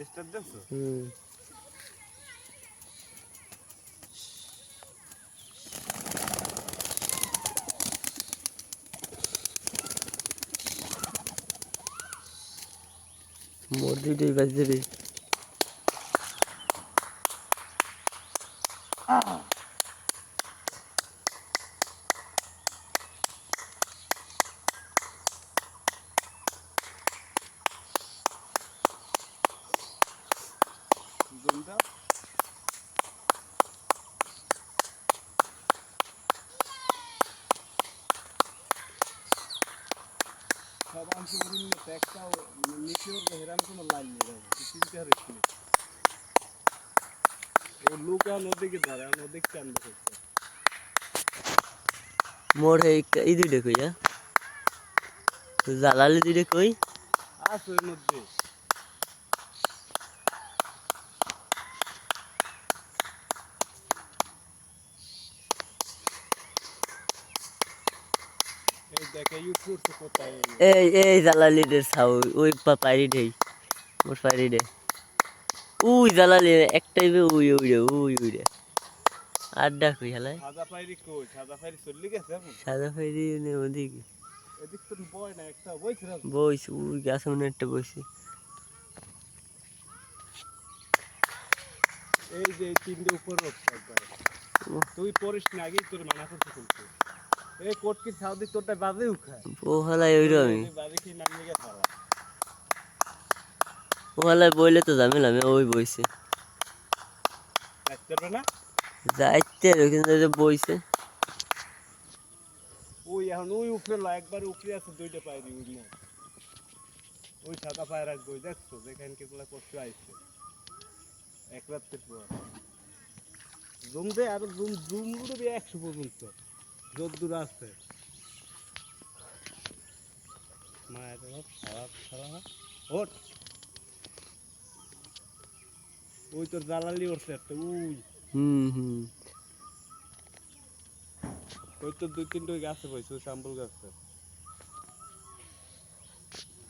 Start দেছো? মুরগি দুই বাজে রে। জুম দাও। সব অংশ বিভিন্ন ট্যাগটাও নিচেও হেরাম কোনো লাইন নেই যাবে চিনতে হবে একটু ও লুকা নদীকে ধরে নদী চান্দ করছে মোর এই দুইটা কই জালালি দুইটা কই আছে ওর মধ্যে এই দেখে ইউ করছে কোথায় এই জালালিদের ছাউ ওই পাইরি ঢেই মোর পাইরি ডে উই জালালি একটাই উই রে আড্ডা কই হেলাই সাদা পায়রি কই সাদা পায়রি চলে গেছে এখন সাদা পাইরি ওদিকে এদিক তো বয় না একটা বইছে না বইস উই গাছ মনে একটা বইছে এই যে তিনটে উপর রচ্ছে একবার তুই পড়িস না আগেই তোর মানা করতে খুলছে এই কোট কি সাউদি তোরটা বাজে উখায় ও হেলাই ওইরো আমি বাজে কি নাম নিয়ে খাওয়া ও হেলাই বইলে তো ঝামেলা আমি ওই বইছে দেখতে পারবে না যাইতে কিন্তু বইছে ওই এখন ওই উপরে একবার উপরে আছে দুইটা পায়রি ওই মোট ওই সাদা পায়রা বই দেখছো যেখানে কেগুলা করতে আইছে এক রাত্রের পর জুম দে আর জুম জুম উড়বে 100 পর্যন্ত যদ্দূর আছে মায়ের খারাপ খারাপ ওট ওই তোর জালালি উঠছে একটা হুম ওই তোর দুই তিনটে ওই গাছে বইছে ওই শাম্বুল গাছে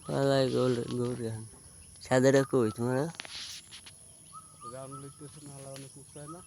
হেলাই গোল গান সাদাটা কই তোমরা রাউন্ড লিখতেছে না আলাদা কুচায় না